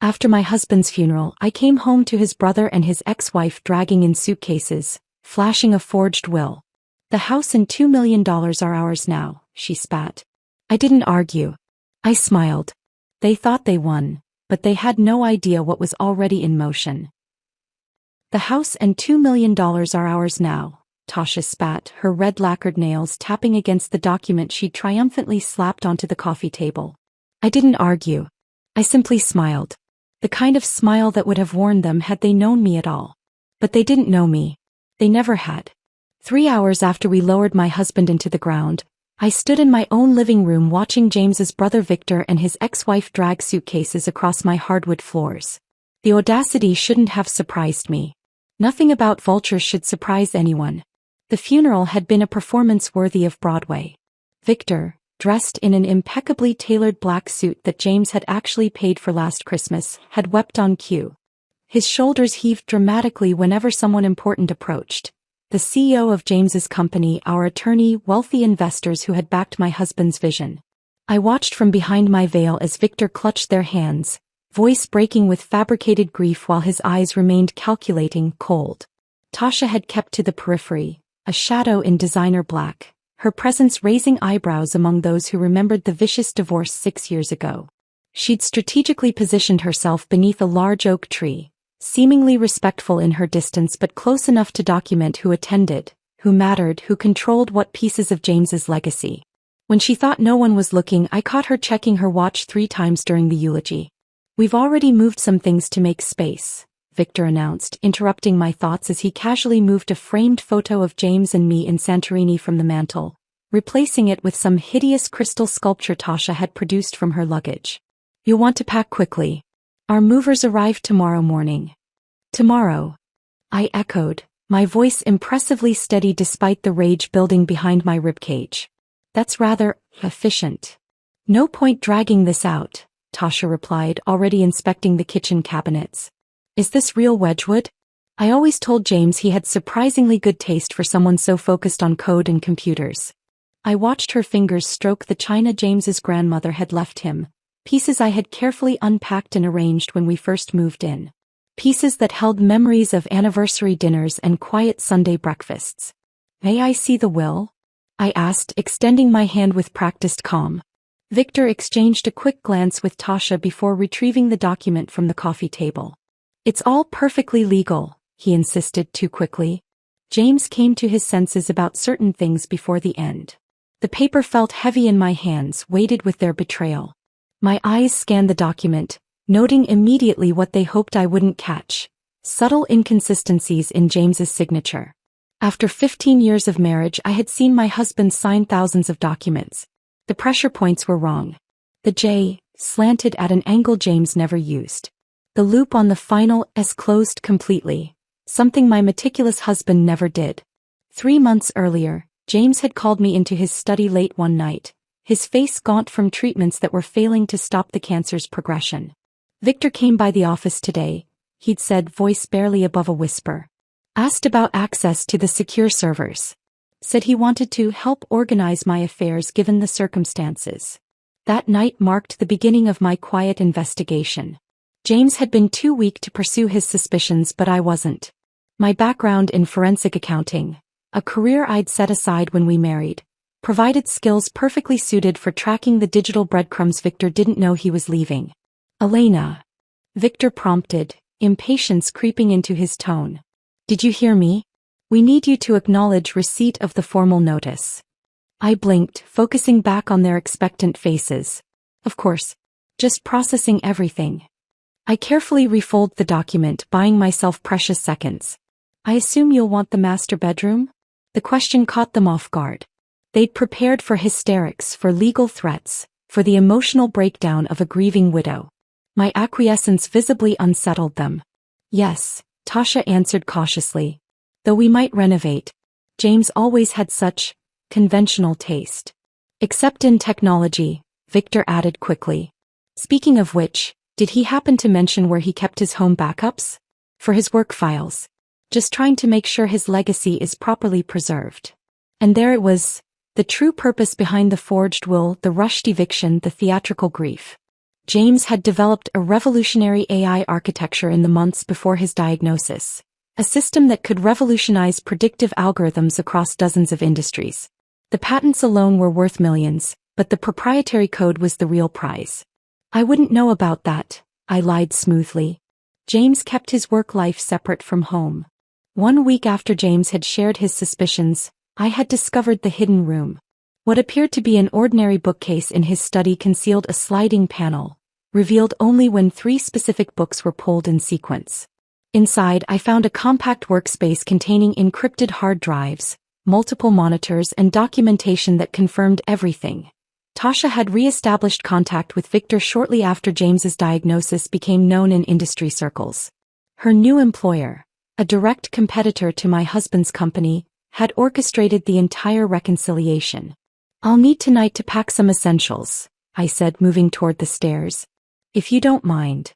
After my husband's funeral, I came home to his brother and his ex-wife dragging in suitcases, flashing a forged will. The house and $2 million are ours now, she spat. I didn't argue. I smiled. They thought they won, but they had no idea what was already in motion. The house and $2 million are ours now, Tasha spat, her red lacquered nails tapping against the document she'd triumphantly slapped onto the coffee table. I didn't argue. I simply smiled. The kind of smile that would have warned them had they known me at all. But they didn't know me. They never had. 3 hours after we lowered my husband into the ground, I stood in my own living room watching James's brother Victor and his ex-wife drag suitcases across my hardwood floors. The audacity shouldn't have surprised me. Nothing about vultures should surprise anyone. The funeral had been a performance worthy of Broadway. Victor, dressed in an impeccably tailored black suit that James had actually paid for last Christmas, had wept on cue. His shoulders heaved dramatically whenever someone important approached. The CEO of James's company, our attorney, wealthy investors who had backed my husband's vision. I watched from behind my veil as Victor clutched their hands, voice breaking with fabricated grief while his eyes remained calculating, cold. Tasha had kept to the periphery, a shadow in designer black, her presence raising eyebrows among those who remembered the vicious divorce 6 years ago. She'd strategically positioned herself beneath a large oak tree, seemingly respectful in her distance but close enough to document who attended, who mattered, who controlled what pieces of James's legacy. When she thought no one was looking, I caught her checking her watch 3 times during the eulogy. We've already moved some things to make space, Victor announced, interrupting my thoughts as he casually moved a framed photo of James and me in Santorini from the mantel, replacing it with some hideous crystal sculpture Tasha had produced from her luggage. You'll want to pack quickly. Our movers arrive tomorrow morning. Tomorrow? I echoed, my voice impressively steady despite the rage building behind my ribcage. That's rather efficient. No point dragging this out, Tasha replied, already inspecting the kitchen cabinets. Is this real Wedgwood? I always told James he had surprisingly good taste for someone so focused on code and computers. I watched her fingers stroke the china James's grandmother had left him, pieces I had carefully unpacked and arranged when we first moved in. Pieces that held memories of anniversary dinners and quiet Sunday breakfasts. May I see the will? I asked, extending my hand with practiced calm. Victor exchanged a quick glance with Tasha before retrieving the document from the coffee table. It's all perfectly legal, he insisted too quickly. James came to his senses about certain things before the end. The paper felt heavy in my hands, weighted with their betrayal. My eyes scanned the document, noting immediately what they hoped I wouldn't catch: subtle inconsistencies in James's signature. After 15 years of marriage, I had seen my husband sign thousands of documents. The pressure points were wrong. The J slanted at an angle James never used. The loop on the final S closed completely, something my meticulous husband never did. 3 months earlier, James had called me into his study late one night, his face gaunt from treatments that were failing to stop the cancer's progression. Victor came by the office today, he'd said, voice barely above a whisper. Asked about access to the secure servers. Said he wanted to help organize my affairs given the circumstances. That night marked the beginning of my quiet investigation. James had been too weak to pursue his suspicions, but I wasn't. My background in forensic accounting, a career I'd set aside when we married, provided skills perfectly suited for tracking the digital breadcrumbs Victor didn't know he was leaving. Elena. Victor prompted, impatience creeping into his tone. Did you hear me? We need you to acknowledge receipt of the formal notice. I blinked, focusing back on their expectant faces. Of course. Just processing everything. I carefully refolded the document, buying myself precious seconds. I assume you'll want the master bedroom? The question caught them off guard. They'd prepared for hysterics, for legal threats, for the emotional breakdown of a grieving widow. My acquiescence visibly unsettled them. Yes, Tasha answered cautiously. Though we might renovate. James always had such conventional taste. Except in technology, Victor added quickly. Speaking of which, did he happen to mention where he kept his home backups? For his work files. Just trying to make sure his legacy is properly preserved. And there it was, the true purpose behind the forged will, the rushed eviction, the theatrical grief. James had developed a revolutionary AI architecture in the months before his diagnosis, a system that could revolutionize predictive algorithms across dozens of industries. The patents alone were worth millions, but the proprietary code was the real prize. I wouldn't know about that, I lied smoothly. James kept his work life separate from home. 1 week after James had shared his suspicions, I had discovered the hidden room. What appeared to be an ordinary bookcase in his study concealed a sliding panel, revealed only when 3 specific books were pulled in sequence. Inside, I found a compact workspace containing encrypted hard drives, multiple monitors, and documentation that confirmed everything. Tasha had re-established contact with Victor shortly after James's diagnosis became known in industry circles. Her new employer, a direct competitor to my husband's company, had orchestrated the entire reconciliation. "I'll need tonight to pack some essentials," I said, moving toward the stairs. "If you don't mind."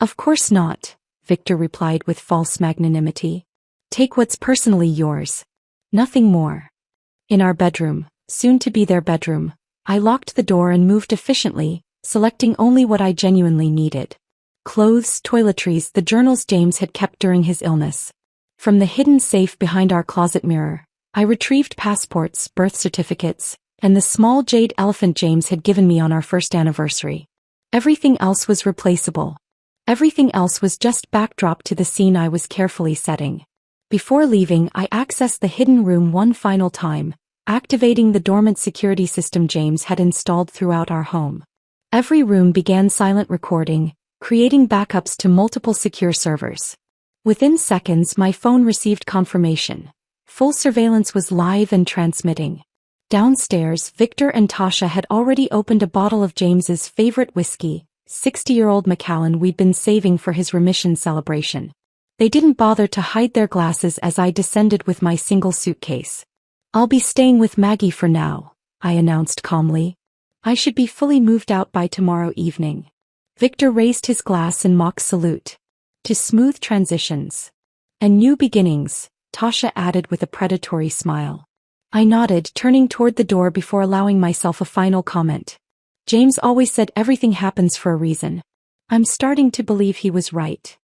"Of course not," Victor replied with false magnanimity. "Take what's personally yours. Nothing more." In our bedroom, soon to be their bedroom, I locked the door and moved efficiently, selecting only what I genuinely needed. Clothes, toiletries, the journals James had kept during his illness. From the hidden safe behind our closet mirror, I retrieved passports, birth certificates, and the small jade elephant James had given me on our first anniversary. Everything else was replaceable. Everything else was just backdrop to the scene I was carefully setting. Before leaving, I accessed the hidden room one final time, activating the dormant security system James had installed throughout our home. Every room began silent recording, creating backups to multiple secure servers. Within seconds, my phone received confirmation. Full surveillance was live and transmitting. Downstairs, Victor and Tasha had already opened a bottle of James's favorite whiskey, 60-year-old Macallan we'd been saving for his remission celebration. They didn't bother to hide their glasses as I descended with my single suitcase. "I'll be staying with Maggie for now," I announced calmly. "I should be fully moved out by tomorrow evening." Victor raised his glass in mock salute. "To smooth transitions and new beginnings," Tasha added with a predatory smile. I nodded, turning toward the door before allowing myself a final comment. "James always said everything happens for a reason." I'm starting to believe he was right.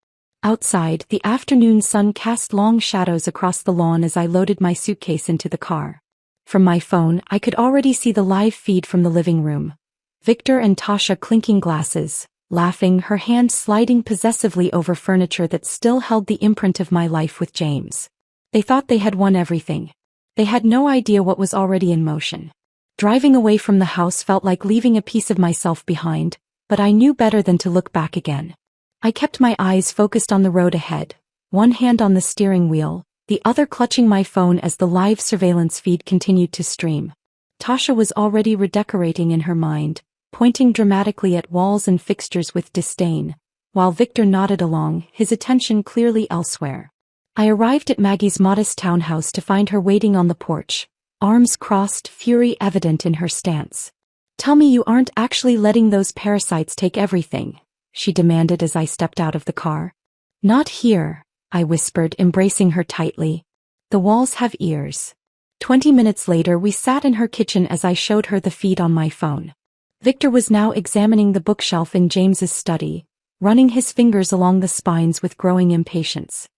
Outside, the afternoon sun cast long shadows across the lawn as I loaded my suitcase into the car. From my phone, I could already see the live feed from the living room. Victor and Tasha clinking glasses, laughing, her hand sliding possessively over furniture that still held the imprint of my life with James. They thought they had won everything. They had no idea what was already in motion. Driving away from the house felt like leaving a piece of myself behind, but I knew better than to look back again. I kept my eyes focused on the road ahead, one hand on the steering wheel, the other clutching my phone as the live surveillance feed continued to stream. Tasha was already redecorating in her mind, pointing dramatically at walls and fixtures with disdain, while Victor nodded along, his attention clearly elsewhere. I arrived at Maggie's modest townhouse to find her waiting on the porch, arms crossed, fury evident in her stance. "Tell me you aren't actually letting those parasites take everything," she demanded as I stepped out of the car. "Not here," I whispered, embracing her tightly. "The walls have ears." 20 minutes later, we sat in her kitchen as I showed her the feed on my phone. Victor was now examining the bookshelf in James's study, running his fingers along the spines with growing impatience.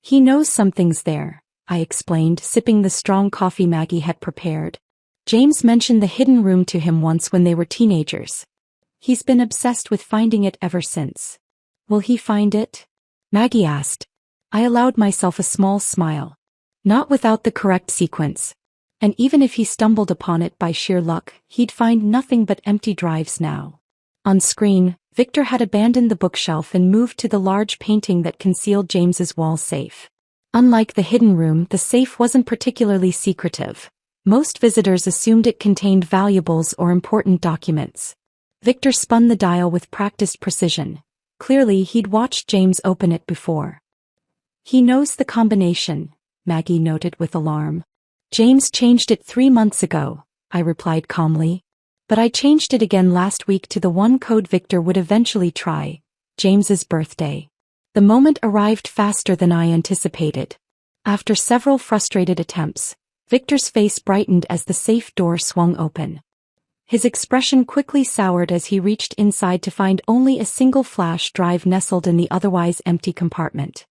"He knows something's there," I explained, sipping the strong coffee Maggie had prepared. "James mentioned the hidden room to him once when they were teenagers. He's been obsessed with finding it ever since." "Will he find it?" Maggie asked. I allowed myself a small smile. "Not without the correct sequence. And even if he stumbled upon it by sheer luck, he'd find nothing but empty drives now." On screen, Victor had abandoned the bookshelf and moved to the large painting that concealed James's wall safe. Unlike the hidden room, the safe wasn't particularly secretive. Most visitors assumed it contained valuables or important documents. Victor spun the dial with practiced precision. Clearly, he'd watched James open it before. "He knows the combination," Maggie noted with alarm. "James changed it 3 months ago," I replied calmly. "But I changed it again last week to the one code Victor would eventually try, James's birthday." The moment arrived faster than I anticipated. After several frustrated attempts, Victor's face brightened as the safe door swung open. His expression quickly soured as he reached inside to find only a single flash drive nestled in the otherwise empty compartment.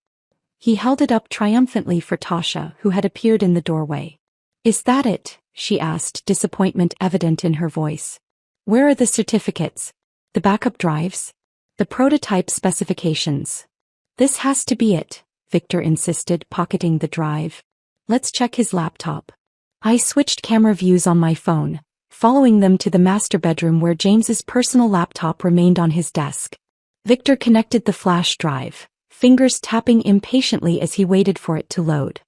He held it up triumphantly for Tasha, who had appeared in the doorway. "Is that it?" she asked, disappointment evident in her voice. "Where are the certificates? The backup drives? The prototype specifications?" "This has to be it," Victor insisted, pocketing the drive. "Let's check his laptop." I switched camera views on my phone, following them to the master bedroom where James's personal laptop remained on his desk. Victor connected the flash drive, fingers tapping impatiently as he waited for it to load.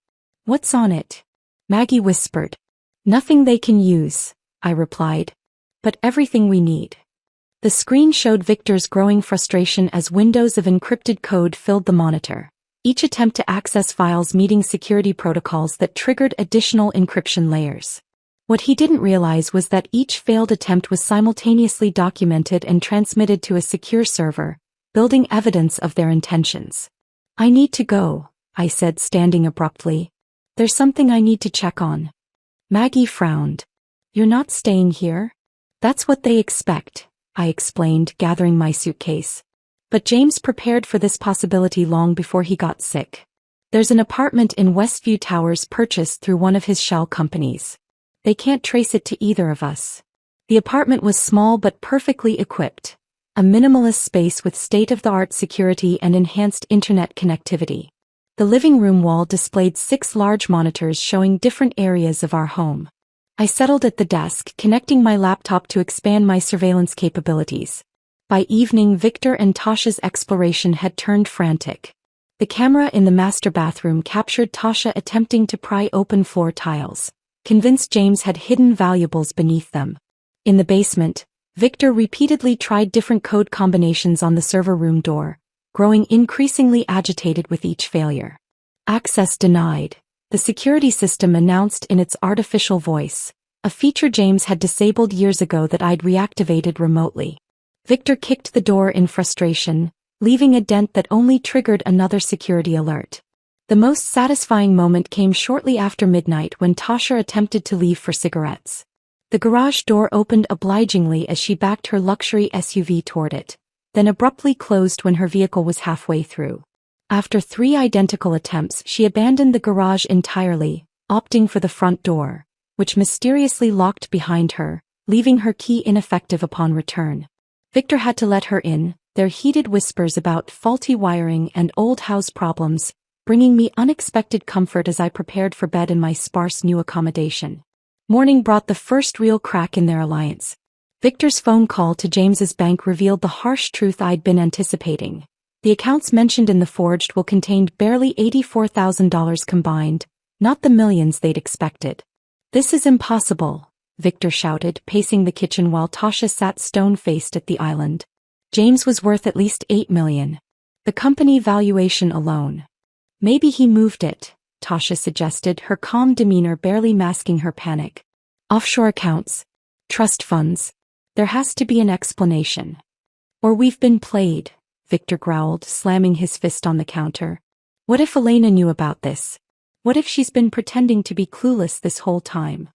"What's on it?" Maggie whispered. "Nothing they can use," I replied. "But everything we need." The screen showed Victor's growing frustration as windows of encrypted code filled the monitor, each attempt to access files meeting security protocols that triggered additional encryption layers. What he didn't realize was that each failed attempt was simultaneously documented and transmitted to a secure server, building evidence of their intentions. "I need to go," I said, standing abruptly. "There's something I need to check on." Maggie frowned. "You're not staying here?" "That's what they expect," I explained, gathering my suitcase. "But James prepared for this possibility long before he got sick. There's an apartment in Westview Towers purchased through one of his shell companies. They can't trace it to either of us." The apartment was small but perfectly equipped, a minimalist space with state-of-the-art security and enhanced internet connectivity. The living room wall displayed 6 large monitors showing different areas of our home. I settled at the desk, connecting my laptop to expand my surveillance capabilities. By evening, Victor and Tasha's exploration had turned frantic. The camera in the master bathroom captured Tasha attempting to pry open floor tiles, convinced James had hidden valuables beneath them. In the basement, Victor repeatedly tried different code combinations on the server room door, growing increasingly agitated with each failure. "Access denied," the security system announced in its artificial voice, a feature James had disabled years ago that I'd reactivated remotely. Victor kicked the door in frustration, leaving a dent that only triggered another security alert. The most satisfying moment came shortly after midnight when Tasha attempted to leave for cigarettes. The garage door opened obligingly as she backed her luxury SUV toward it, then abruptly closed when her vehicle was halfway through. After 3 identical attempts, she abandoned the garage entirely, opting for the front door, which mysteriously locked behind her, leaving her key ineffective upon return. Victor had to let her in, their heated whispers about faulty wiring and old house problems, bringing me unexpected comfort as I prepared for bed in my sparse new accommodation. Morning brought the first real crack in their alliance. Victor's phone call to James's bank revealed the harsh truth I'd been anticipating. The accounts mentioned in the forged will contained barely $84,000 combined, not the millions they'd expected. "This is impossible," Victor shouted, pacing the kitchen while Tasha sat stone-faced at the island. "James was worth at least $8 million. The company valuation alone." "Maybe he moved it," Tasha suggested, her calm demeanor barely masking her panic. "Offshore accounts. Trust funds. There has to be an explanation." "Or we've been played," Victor growled, slamming his fist on the counter. "What if Elena knew about this? What if she's been pretending to be clueless this whole time?"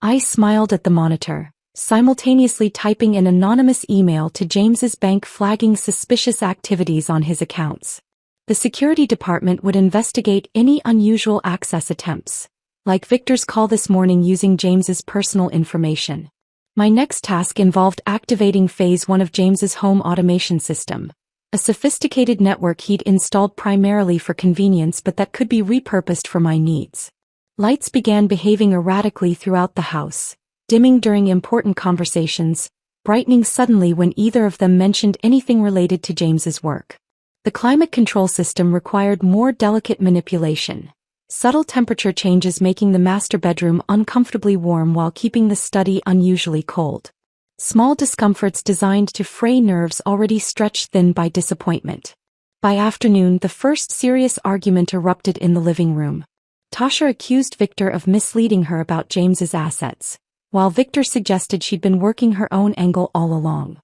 I smiled at the monitor, simultaneously typing an anonymous email to James's bank flagging suspicious activities on his accounts. The security department would investigate any unusual access attempts, like Victor's call this morning using James's personal information. My next task involved activating Phase 1 of James's home automation system, a sophisticated network he'd installed primarily for convenience but that could be repurposed for my needs. Lights began behaving erratically throughout the house, dimming during important conversations, brightening suddenly when either of them mentioned anything related to James's work. The climate control system required more delicate manipulation, subtle temperature changes making the master bedroom uncomfortably warm while keeping the study unusually cold. Small discomforts designed to fray nerves already stretched thin by disappointment. By afternoon, the first serious argument erupted in the living room. Tasha accused Victor of misleading her about James's assets, while Victor suggested she'd been working her own angle all along.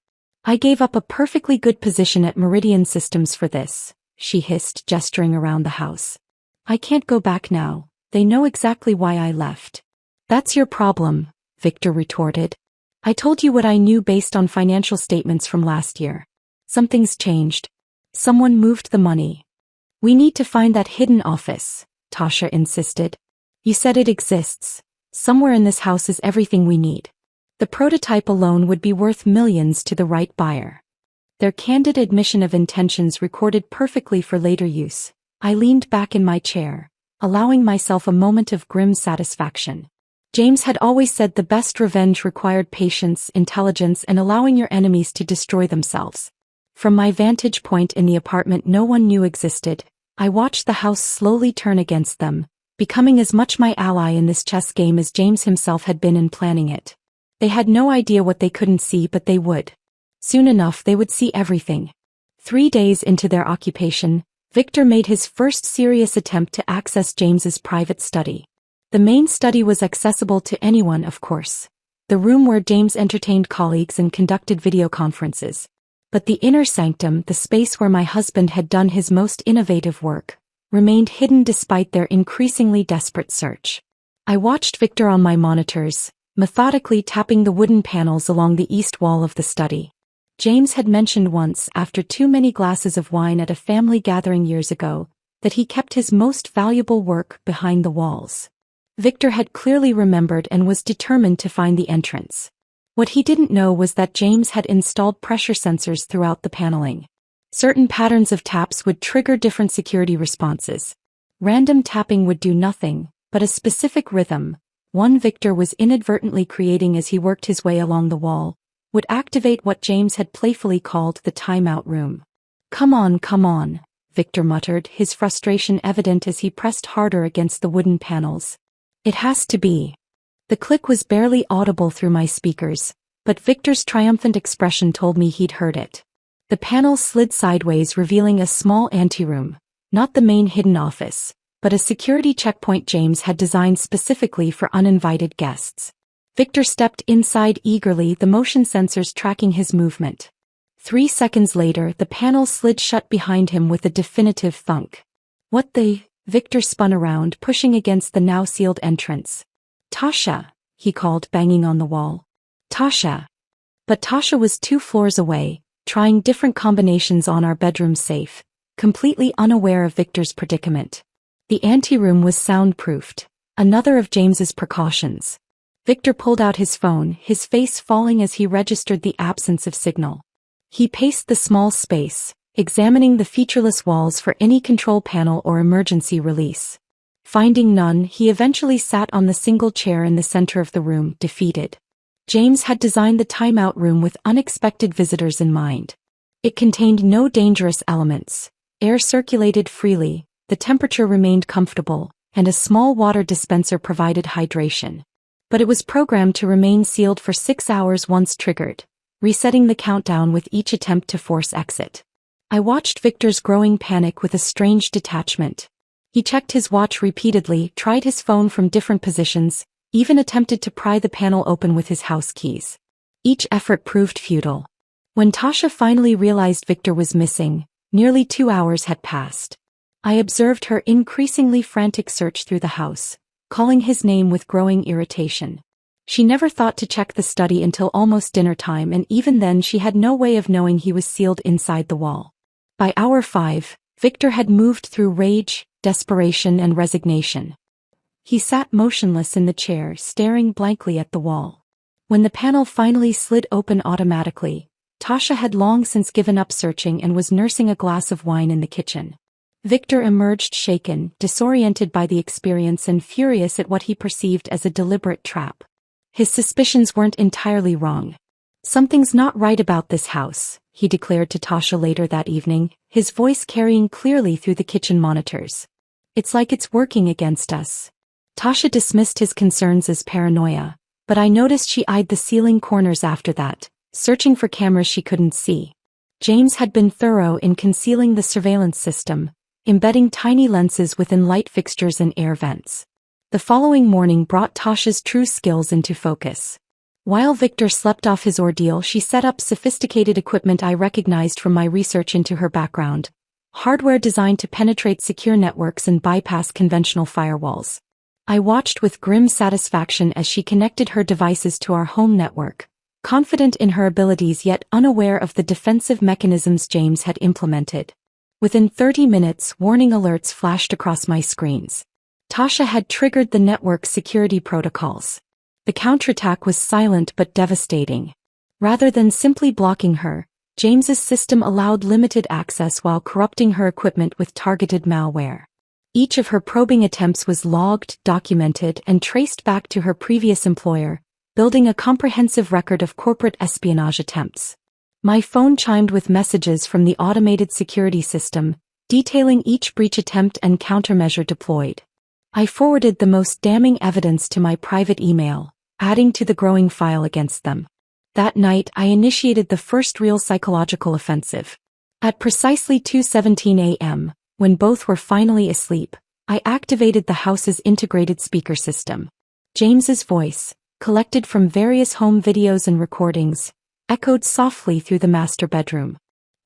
"I gave up a perfectly good position at Meridian Systems for this," she hissed, gesturing around the house. "I can't go back now. They know exactly why I left." "That's your problem," Victor retorted. I told you what I knew based on financial statements from last year. Something's changed. Someone moved the money. We need to find that hidden office, Tasha insisted. You said it exists. Somewhere in this house is everything we need. The prototype alone would be worth millions to the right buyer. Their candid admission of intentions recorded perfectly for later use. I leaned back in my chair, allowing myself a moment of grim satisfaction. James had always said the best revenge required patience, intelligence, and allowing your enemies to destroy themselves. From my vantage point in the apartment no one knew existed, I watched the house slowly turn against them, becoming as much my ally in this chess game as James himself had been in planning it. They had no idea what they couldn't see, but they would. Soon enough they would see everything. 3 days into their occupation, Victor made his first serious attempt to access James's private study. The main study was accessible to anyone, of course. The room where James entertained colleagues and conducted video conferences. But the inner sanctum, the space where my husband had done his most innovative work, remained hidden despite their increasingly desperate search. I watched Victor on my monitors, methodically tapping the wooden panels along the east wall of the study. James had mentioned once, after too many glasses of wine at a family gathering years ago, that he kept his most valuable work behind the walls. Victor had clearly remembered and was determined to find the entrance. What he didn't know was that James had installed pressure sensors throughout the paneling. Certain patterns of taps would trigger different security responses. Random tapping would do nothing, but a specific rhythm, one Victor was inadvertently creating as he worked his way along the wall, would activate what James had playfully called the timeout room. Come on, Victor muttered, his frustration evident as he pressed harder against the wooden panels. It has to be. The click was barely audible through my speakers, but Victor's triumphant expression told me he'd heard it. The panel slid sideways, revealing a small anteroom, not the main hidden office, but a security checkpoint James had designed specifically for uninvited guests. Victor stepped inside eagerly, the motion sensors tracking his movement. 3 seconds later, the panel slid shut behind him with a definitive thunk. What the? Victor spun around, pushing against the now sealed entrance. Tasha, he called, banging on the wall. Tasha. But Tasha was 2 floors away, trying different combinations on our bedroom safe, completely unaware of Victor's predicament. The anteroom was soundproofed, another of James's precautions. Victor pulled out his phone, his face falling as he registered the absence of signal. He paced the small space, examining the featureless walls for any control panel or emergency release. Finding none, he eventually sat on the single chair in the center of the room, defeated. James had designed the timeout room with unexpected visitors in mind. It contained no dangerous elements. Air circulated freely, the temperature remained comfortable, and a small water dispenser provided hydration. But it was programmed to remain sealed for 6 hours once triggered, resetting the countdown with each attempt to force exit. I watched Victor's growing panic with a strange detachment. He checked his watch repeatedly, tried his phone from different positions, even attempted to pry the panel open with his house keys. Each effort proved futile. When Tasha finally realized Victor was missing, nearly 2 hours had passed. I observed her increasingly frantic search through the house, calling his name with growing irritation. She never thought to check the study until almost dinner time, and even then she had no way of knowing he was sealed inside the wall. By hour 5, Victor had moved through rage, desperation, and resignation. He sat motionless in the chair, staring blankly at the wall. When the panel finally slid open automatically, Tasha had long since given up searching and was nursing a glass of wine in the kitchen. Victor emerged shaken, disoriented by the experience and furious at what he perceived as a deliberate trap. His suspicions weren't entirely wrong. Something's not right about this house, he declared to Tasha later that evening, his voice carrying clearly through the kitchen monitors. It's like it's working against us. Tasha dismissed his concerns as paranoia, but I noticed she eyed the ceiling corners after that, searching for cameras she couldn't see. James had been thorough in concealing the surveillance system, embedding tiny lenses within light fixtures and air vents. The following morning brought Tasha's true skills into focus. While Victor slept off his ordeal, she set up sophisticated equipment I recognized from my research into her background. Hardware designed to penetrate secure networks and bypass conventional firewalls. I watched with grim satisfaction as she connected her devices to our home network, confident in her abilities yet unaware of the defensive mechanisms James had implemented. Within 30 minutes, warning alerts flashed across my screens. Tasha had triggered the network's security protocols. The counterattack was silent but devastating. Rather than simply blocking her, James's system allowed limited access while corrupting her equipment with targeted malware. Each of her probing attempts was logged, documented, and traced back to her previous employer, building a comprehensive record of corporate espionage attempts. My phone chimed with messages from the automated security system, detailing each breach attempt and countermeasure deployed. I forwarded the most damning evidence to my private email, adding to the growing file against them. That night, I initiated the first real psychological offensive. At precisely 2:17 a.m., when both were finally asleep, I activated the house's integrated speaker system. James's voice, collected from various home videos and recordings, echoed softly through the master bedroom.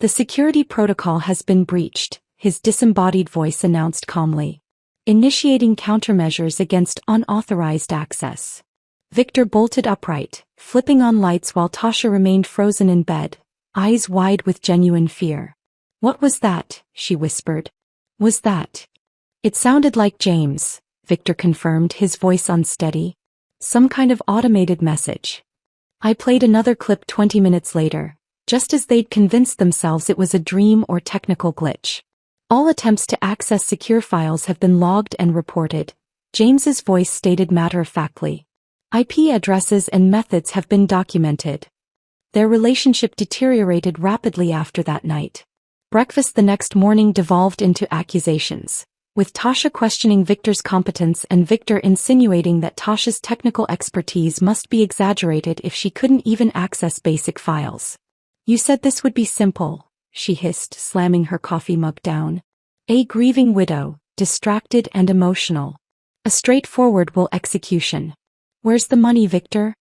"The security protocol has been breached," his disembodied voice announced calmly. "Initiating countermeasures against unauthorized access." Victor bolted upright, flipping on lights while Tasha remained frozen in bed, eyes wide with genuine fear. "What was that?" she whispered. "Was that?" "It sounded like James," Victor confirmed, his voice unsteady. "Some kind of automated message." I played another clip 20 minutes later, just as they'd convinced themselves it was a dream or technical glitch. "All attempts to access secure files have been logged and reported," James's voice stated matter-of-factly. "IP addresses and methods have been documented." Their relationship deteriorated rapidly after that night. Breakfast the next morning devolved into accusations, with Tasha questioning Victor's competence and Victor insinuating that Tasha's technical expertise must be exaggerated if she couldn't even access basic files. "You said this would be simple," she hissed, slamming her coffee mug down. "A grieving widow, distracted and emotional. A straightforward will execution. Where's the money, Victor?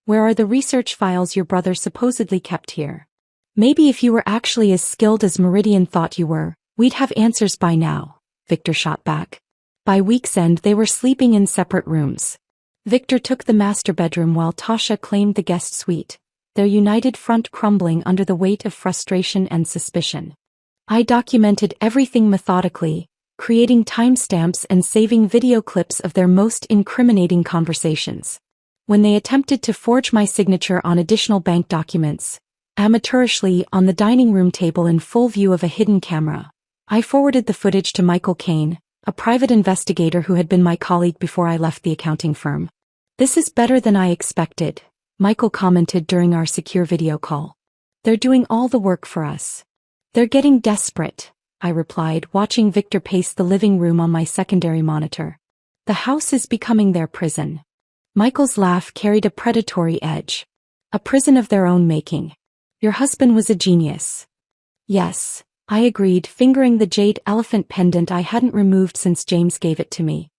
Where are the research files your brother supposedly kept here? Maybe if you were actually as skilled as Meridian thought you were, we'd have answers by now," Victor shot back. By week's end they were sleeping in separate rooms. Victor took the master bedroom while Tasha claimed the guest suite, their united front crumbling under the weight of frustration and suspicion. I documented everything methodically, creating timestamps and saving video clips of their most incriminating conversations. When they attempted to forge my signature on additional bank documents, amateurishly on the dining room table in full view of a hidden camera, I forwarded the footage to Michael Kane, a private investigator who had been my colleague before I left the accounting firm. "This is better than I expected," Michael commented during our secure video call. "They're doing all the work for us." "They're getting desperate," I replied, watching Victor pace the living room on my secondary monitor. "The house is becoming their prison." Michael's laugh carried a predatory edge. "A prison of their own making. Your husband was a genius." "Yes," I agreed, fingering the jade elephant pendant I hadn't removed since James gave it to me.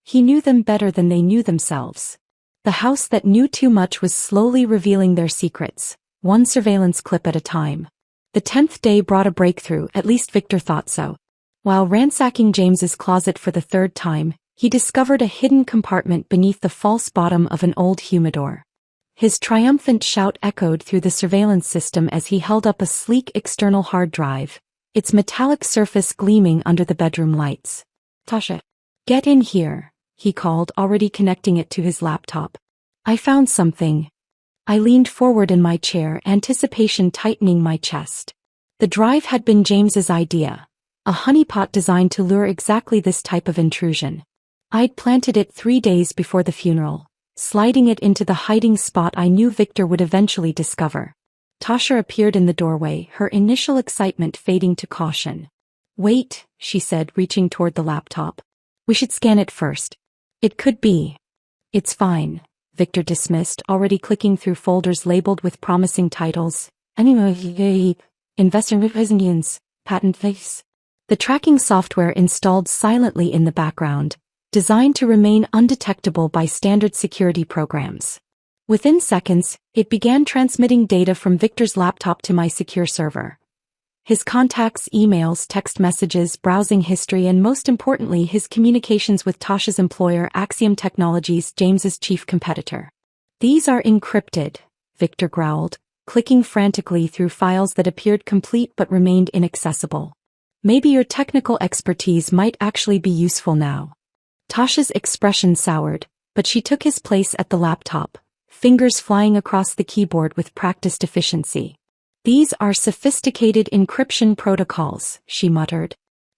"He knew them better than they knew themselves." The house that knew too much was slowly revealing their secrets, one surveillance clip at a time. The 10th day brought a breakthrough, at least Victor thought so. While ransacking James's closet for the third time, he discovered a hidden compartment beneath the false bottom of an old humidor. His triumphant shout echoed through the surveillance system as he held up a sleek external hard drive, its metallic surface gleaming under the bedroom lights. "Tasha, get in here," he called, already connecting it to his laptop. "I found something." I leaned forward in my chair, anticipation tightening my chest. The drive had been James's idea, a honeypot designed to lure exactly this type of intrusion. I'd planted it 3 days before the funeral, sliding it into the hiding spot I knew Victor would eventually discover. Tasha appeared in the doorway, her initial excitement fading to caution. "Wait," she said, reaching toward the laptop. "We should scan it first. It could be." "It's fine," Victor dismissed, already clicking through folders labeled with promising titles. "Anyway, investor representatives, patent face." The tracking software installed silently in the background, designed to remain undetectable by standard security programs. Within seconds, it began transmitting data from Victor's laptop to my secure server. His contacts, emails, text messages, browsing history, and most importantly, his communications with Tasha's employer, Axiom Technologies, James's chief competitor. "These are encrypted," Victor growled, clicking frantically through files that appeared complete but remained inaccessible. Maybe your technical expertise might actually be useful now. Tasha's expression soured, but she took his place at the laptop, fingers flying across the keyboard with practiced efficiency. These are sophisticated encryption protocols, she muttered.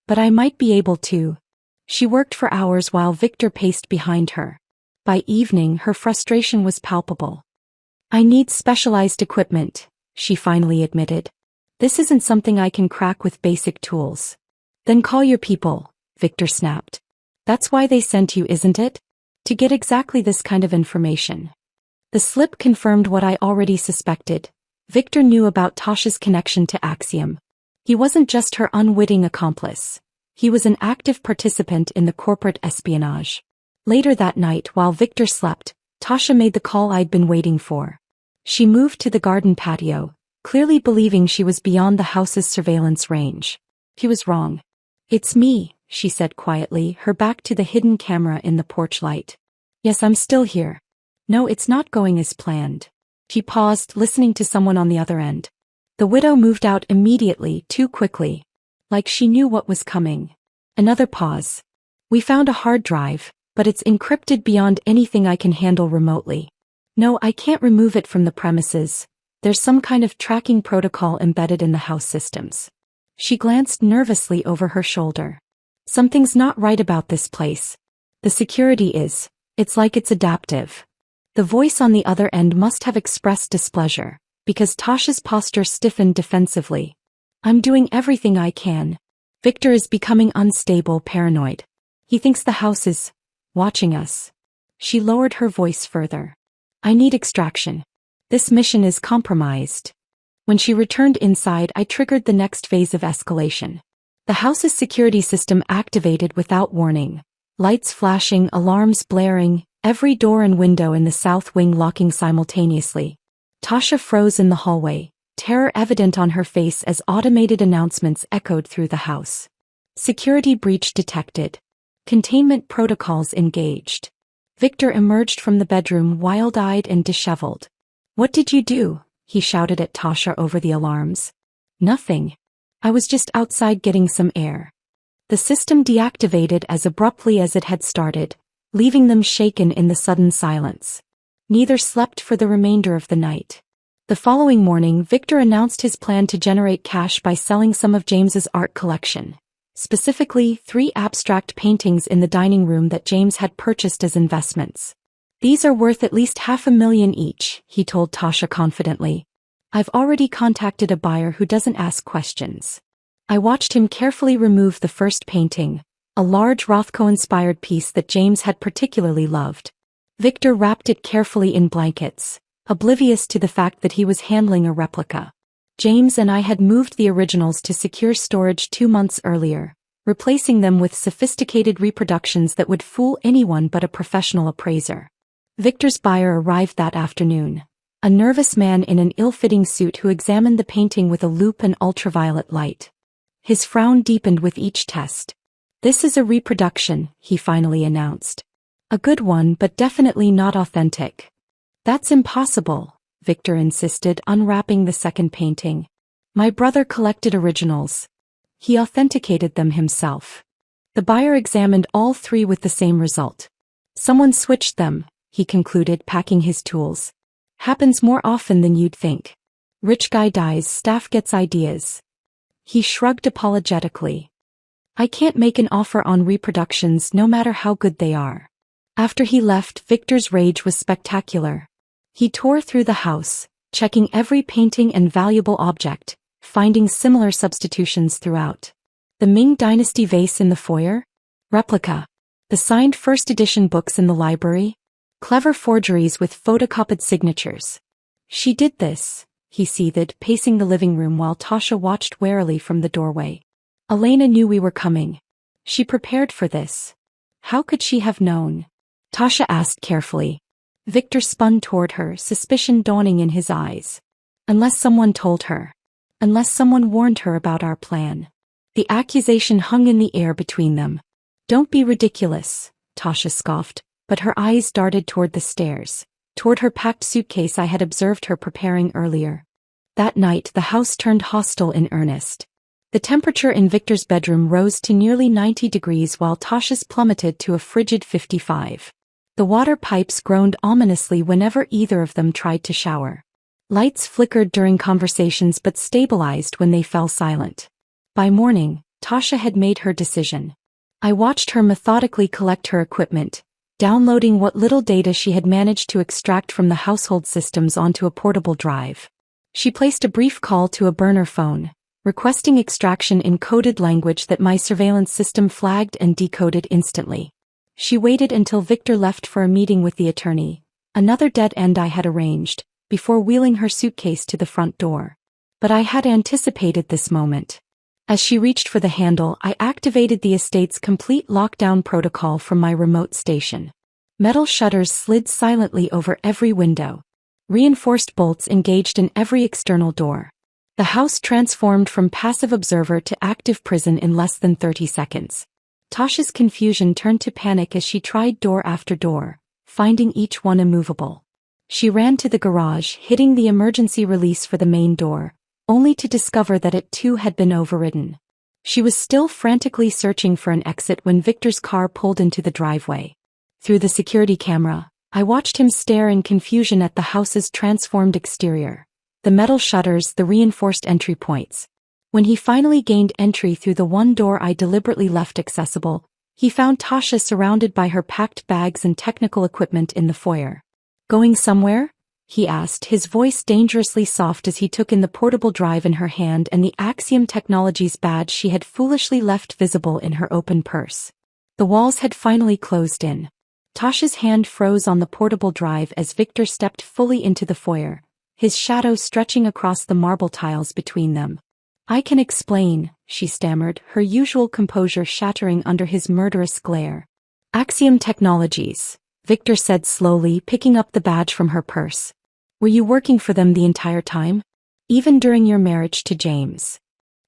But I might be able to. She worked for hours while Victor paced behind her. By evening, her frustration was palpable. I need specialized equipment, she finally admitted. This isn't something I can crack with basic tools. Then call your people, Victor snapped. That's why they sent you, isn't it? To get exactly this kind of information. The slip confirmed what I already suspected. Victor knew about Tasha's connection to Axiom. He wasn't just her unwitting accomplice. He was an active participant in the corporate espionage. Later that night, while Victor slept, Tasha made the call I'd been waiting for. She moved to the garden patio, clearly believing she was beyond the house's surveillance range. He was wrong. It's me, she said quietly, her back to the hidden camera in the porch light. Yes, I'm still here. No, it's not going as planned. She paused, listening to someone on the other end. The widow moved out immediately, too quickly. Like she knew what was coming. Another pause. We found a hard drive, but it's encrypted beyond anything I can handle remotely. No, I can't remove it from the premises. There's some kind of tracking protocol embedded in the house systems. She glanced nervously over her shoulder. Something's not right about this place. The security is. It's like it's adaptive. The voice on the other end must have expressed displeasure, because Tasha's posture stiffened defensively. I'm doing everything I can. Victor is becoming unstable, paranoid. He thinks the house is watching us. She lowered her voice further. I need extraction. This mission is compromised. When she returned inside, I triggered the next phase of escalation. The house's security system activated without warning. Lights flashing, alarms blaring, every door and window in the south wing locking simultaneously. Tasha froze in the hallway, terror evident on her face as automated announcements echoed through the house. Security breach detected. Containment protocols engaged. Victor emerged from the bedroom wild-eyed and disheveled. What did you do? He shouted at Tasha over the alarms. Nothing. I was just outside getting some air. The system deactivated as abruptly as it had started, leaving them shaken in the sudden silence. Neither slept for the remainder of the night. The following morning, Victor announced his plan to generate cash by selling some of James's art collection. Specifically, 3 abstract paintings in the dining room that James had purchased as investments. These are worth at least $500,000 each, he told Tasha confidently. I've already contacted a buyer who doesn't ask questions. I watched him carefully remove the first painting, a large Rothko-inspired piece that James had particularly loved. Victor wrapped it carefully in blankets, oblivious to the fact that he was handling a replica. James and I had moved the originals to secure storage 2 months earlier, replacing them with sophisticated reproductions that would fool anyone but a professional appraiser. Victor's buyer arrived that afternoon, a nervous man in an ill-fitting suit who examined the painting with a loupe and ultraviolet light. His frown deepened with each test. This is a reproduction, he finally announced. A good one, but definitely not authentic. That's impossible, Victor insisted, unwrapping the second painting. My brother collected originals. He authenticated them himself. The buyer examined all 3 with the same result. Someone switched them, he concluded, packing his tools. Happens more often than you'd think. Rich guy dies, staff gets ideas. He shrugged apologetically. I can't make an offer on reproductions no matter how good they are. After he left, Victor's rage was spectacular. He tore through the house, checking every painting and valuable object, finding similar substitutions throughout. The Ming Dynasty vase in the foyer? Replica. The signed first edition books in the library? Clever forgeries with photocopied signatures. She did this, he seethed, pacing the living room while Tasha watched warily from the doorway. Elena knew we were coming. She prepared for this. How could she have known? Tasha asked carefully. Victor spun toward her, suspicion dawning in his eyes. Unless someone told her. Unless someone warned her about our plan. The accusation hung in the air between them. Don't be ridiculous, Tasha scoffed, but her eyes darted toward the stairs. toward her packed suitcase I had observed her preparing earlier. That night the house turned hostile in earnest. The temperature in Victor's bedroom rose to nearly 90 degrees while Tasha's plummeted to a frigid 55. The water pipes groaned ominously whenever either of them tried to shower. Lights flickered during conversations but stabilized when they fell silent. By morning, Tasha had made her decision. I watched her methodically collect her equipment, downloading what little data she had managed to extract from the household systems onto a portable drive. She placed a brief call to a burner phone, requesting extraction in coded language that my surveillance system flagged and decoded instantly. She waited until Victor left for a meeting with the attorney, another dead end I had arranged, before wheeling her suitcase to the front door. But I had anticipated this moment. As she reached for the handle, I activated the estate's complete lockdown protocol from my remote station. Metal shutters slid silently over every window. Reinforced bolts engaged in every external door. The house transformed from passive observer to active prison in less than 30 seconds. Tasha's confusion turned to panic as she tried door after door, finding each one immovable. She ran to the garage, hitting the emergency release for the main door, only to discover that it too had been overridden. She was still frantically searching for an exit when Victor's car pulled into the driveway. Through the security camera, I watched him stare in confusion at the house's transformed exterior, the metal shutters, the reinforced entry points. When he finally gained entry through the one door I deliberately left accessible, he found Tasha surrounded by her packed bags and technical equipment in the foyer. "Going somewhere?" he asked, his voice dangerously soft as he took in the portable drive in her hand and the Axiom Technologies badge she had foolishly left visible in her open purse. The walls had finally closed in. Tasha's hand froze on the portable drive as Victor stepped fully into the foyer, his shadow stretching across the marble tiles between them. "I can explain," she stammered, her usual composure shattering under his murderous glare. "Axiom Technologies," Victor said slowly, picking up the badge from her purse. "Were you working for them the entire time? Even during your marriage to James?"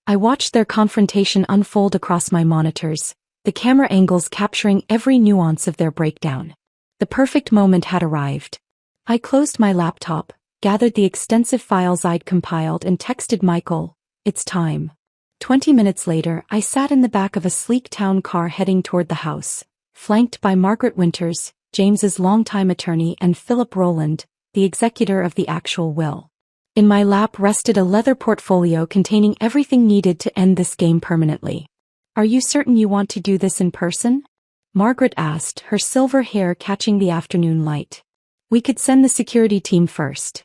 I watched their confrontation unfold across my monitors, the camera angles capturing every nuance of their breakdown. The perfect moment had arrived. I closed my laptop, gathered the extensive files I'd compiled and texted Michael, "It's time." 20 minutes later, I sat in the back of a sleek town car heading toward the house, flanked by Margaret Winters, James's longtime attorney, and Philip Rowland, the executor of the actual will. In my lap rested a leather portfolio containing everything needed to end this game permanently. "Are you certain you want to do this in person?" Margaret asked, her silver hair catching the afternoon light. "We could send the security team first."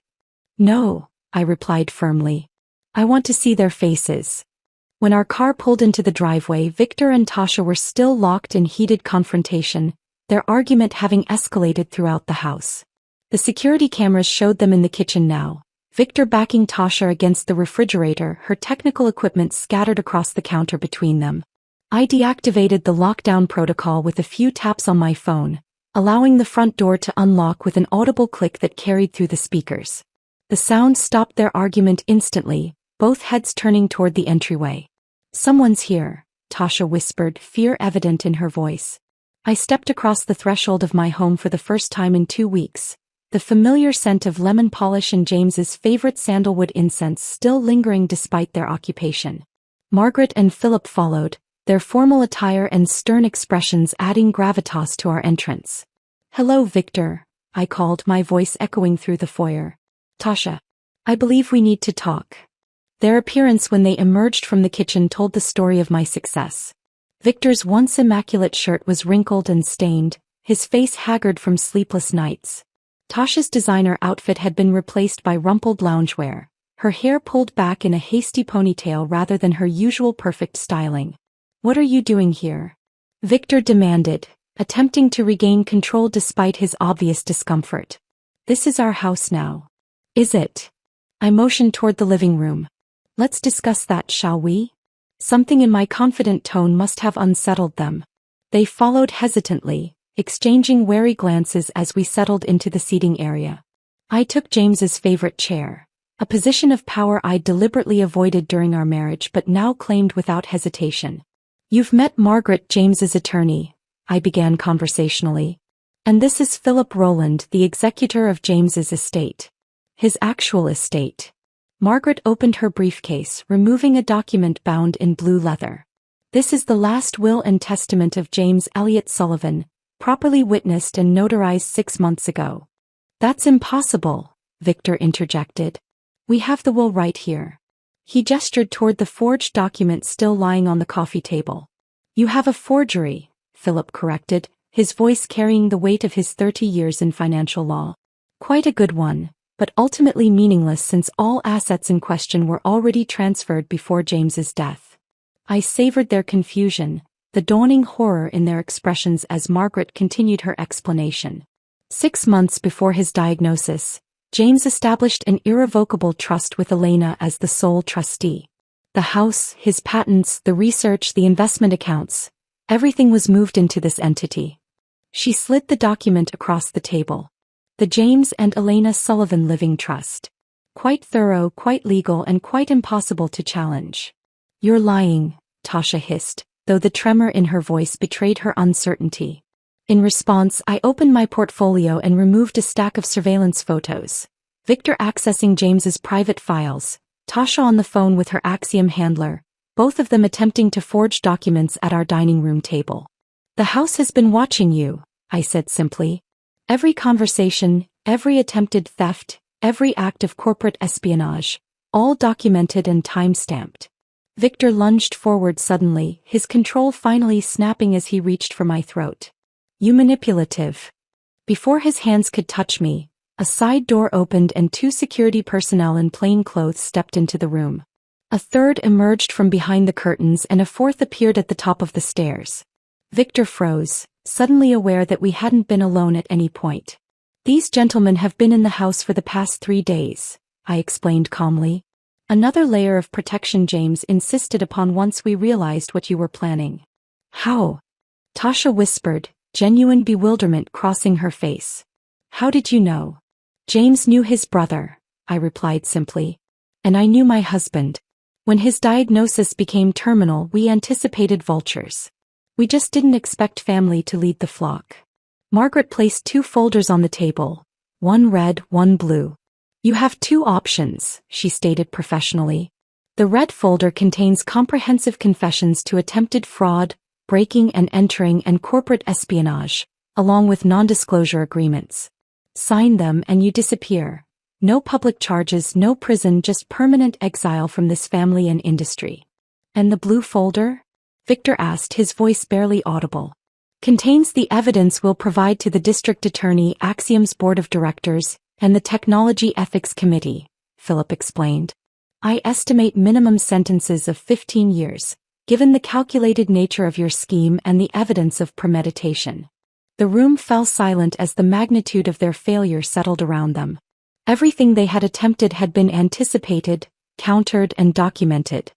"No," I replied firmly. "I want to see their faces." When our car pulled into the driveway, Victor and Tasha were still locked in heated confrontation, their argument having escalated throughout the house. The security cameras showed them in the kitchen now, Victor backing Tasha against the refrigerator, her technical equipment scattered across the counter between them. I deactivated the lockdown protocol with a few taps on my phone, allowing the front door to unlock with an audible click that carried through the speakers. The sound stopped their argument instantly, both heads turning toward the entryway. "Someone's here," Tasha whispered, fear evident in her voice. I stepped across the threshold of my home for the first time in 2 weeks, the familiar scent of lemon polish and James's favorite sandalwood incense still lingering despite their occupation. Margaret and Philip followed, their formal attire and stern expressions adding gravitas to our entrance. "Hello, Victor," I called, my voice echoing through the foyer. "Tasha, I believe we need to talk." Their appearance when they emerged from the kitchen told the story of my success. Victor's once immaculate shirt was wrinkled and stained, his face haggard from sleepless nights. Tasha's designer outfit had been replaced by rumpled loungewear, her hair pulled back in a hasty ponytail rather than her usual perfect styling. "What are you doing here?" Victor demanded, attempting to regain control despite his obvious discomfort. "This is our house now." "Is it?" I motioned toward the living room. "Let's discuss that, shall we?" Something in my confident tone must have unsettled them. They followed hesitantly, exchanging wary glances as we settled into the seating area. I took James's favorite chair, a position of power I deliberately avoided during our marriage but now claimed without hesitation. "You've met Margaret, James's attorney," I began conversationally. And this is Philip Rowland, the executor of James's estate. His actual estate. Margaret opened her briefcase, removing a document bound in blue leather. This is the last will and testament of James Elliot Sullivan, properly witnessed and notarized 6 months ago. That's impossible, Victor interjected. We have the will right here. He gestured toward the forged document still lying on the coffee table. You have a forgery, Philip corrected, his voice carrying the weight of his 30 years in financial law. Quite a good one, but ultimately meaningless since all assets in question were already transferred before James's death. I savored their confusion, the dawning horror in their expressions as Margaret continued her explanation. 6 months before his diagnosis, James established an irrevocable trust with Elena as the sole trustee. The house, his patents, the research, the investment accounts, everything was moved into this entity. She slid the document across the table. The James and Elena Sullivan Living Trust. Quite thorough, quite legal, and quite impossible to challenge. You're lying, Tasha hissed, though the tremor in her voice betrayed her uncertainty. In response, I opened my portfolio and removed a stack of surveillance photos. Victor accessing James's private files, Tasha on the phone with her Axiom handler, both of them attempting to forge documents at our dining room table. The house has been watching you, I said simply. Every conversation, every attempted theft, every act of corporate espionage, all documented and time-stamped. Victor lunged forward suddenly, his control finally snapping as he reached for my throat. You manipulative. Before his hands could touch me, a side door opened and 2 security personnel in plain clothes stepped into the room. A third emerged from behind the curtains and a fourth appeared at the top of the stairs. Victor froze, suddenly aware that we hadn't been alone at any point. These gentlemen have been in the house for the past 3 days, I explained calmly. Another layer of protection James insisted upon once we realized what you were planning. How? Tasha whispered, genuine bewilderment crossing her face. How did you know? James knew his brother, I replied simply. And I knew my husband. When his diagnosis became terminal, we anticipated vultures. We just didn't expect family to lead the flock. Margaret placed 2 folders on the table, one red, one blue. You have 2 options, she stated professionally. The red folder contains comprehensive confessions to attempted fraud, breaking and entering, and corporate espionage, along with non-disclosure agreements. Sign them and you disappear. No public charges, no prison, just permanent exile from this family and industry. And the blue folder? Victor asked, his voice barely audible. Contains the evidence we'll provide to the district attorney, Axiom's board of directors, and the Technology Ethics Committee, Philip explained. I estimate minimum sentences of 15 years, given the calculated nature of your scheme and the evidence of premeditation. The room fell silent as the magnitude of their failure settled around them. Everything they had attempted had been anticipated, countered, and documented.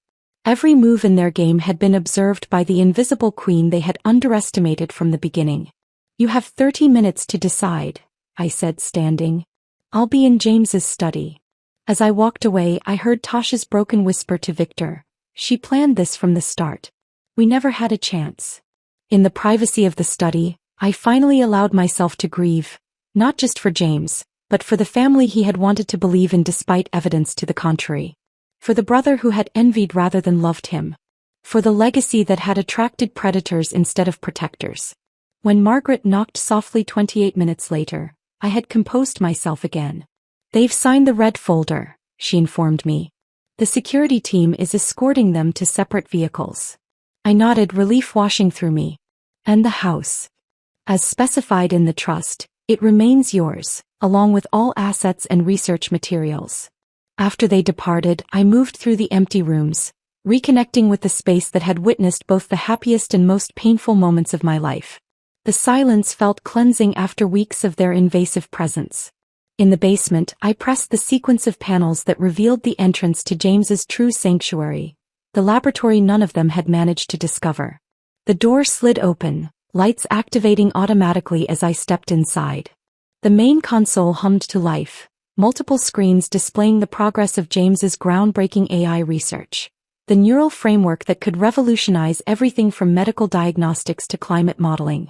Every move in their game had been observed by the invisible queen they had underestimated from the beginning. You have 30 minutes to decide, I said, standing. I'll be in James's study. As I walked away, I heard Tasha's broken whisper to Victor. She planned this from the start. We never had a chance. In the privacy of the study, I finally allowed myself to grieve, not just for James, but for the family he had wanted to believe in despite evidence to the contrary. For the brother who had envied rather than loved him. For the legacy that had attracted predators instead of protectors. When Margaret knocked softly 28 minutes later, I had composed myself again. They've signed the red folder, she informed me. The security team is escorting them to separate vehicles. I nodded, relief washing through me. And the house. As specified in the trust, it remains yours, along with all assets and research materials. After they departed, I moved through the empty rooms, reconnecting with the space that had witnessed both the happiest and most painful moments of my life. The silence felt cleansing after weeks of their invasive presence. In the basement, I pressed the sequence of panels that revealed the entrance to James's true sanctuary, the laboratory none of them had managed to discover. The door slid open, lights activating automatically as I stepped inside. The main console hummed to life, multiple screens displaying the progress of James's groundbreaking AI research. The neural framework that could revolutionize everything from medical diagnostics to climate modeling.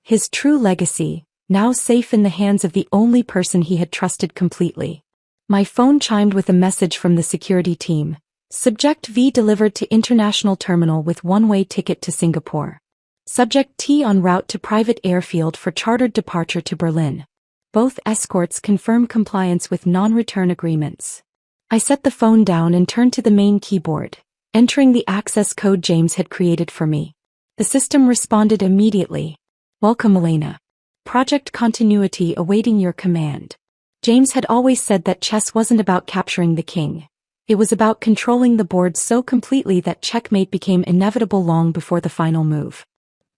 His true legacy, now safe in the hands of the only person he had trusted completely. My phone chimed with a message from the security team. Subject V delivered to international terminal with one-way ticket to Singapore. Subject T en route to private airfield for chartered departure to Berlin. Both escorts confirm compliance with non-return agreements. I set the phone down and turned to the main keyboard, entering the access code James had created for me. The system responded immediately. Welcome, Elena. Project continuity awaiting your command. James had always said that chess wasn't about capturing the king. It was about controlling the board so completely that checkmate became inevitable long before the final move.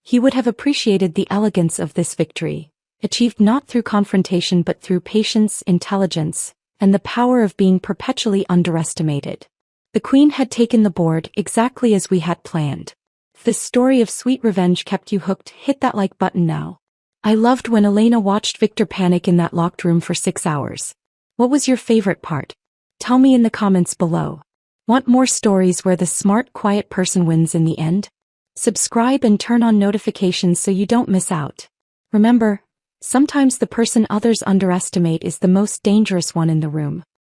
He would have appreciated the elegance of this victory, achieved not through confrontation but through patience, intelligence, and the power of being perpetually underestimated. The queen had taken the board exactly as we had planned. If this story of sweet revenge kept you hooked, hit that like button now. I loved when Elena watched Victor panic in that locked room for 6 hours. What was your favorite part? Tell me in the comments below. Want more stories where the smart, quiet person wins in the end? Subscribe and turn on notifications so you don't miss out. Remember, sometimes the person others underestimate is the most dangerous one in the room.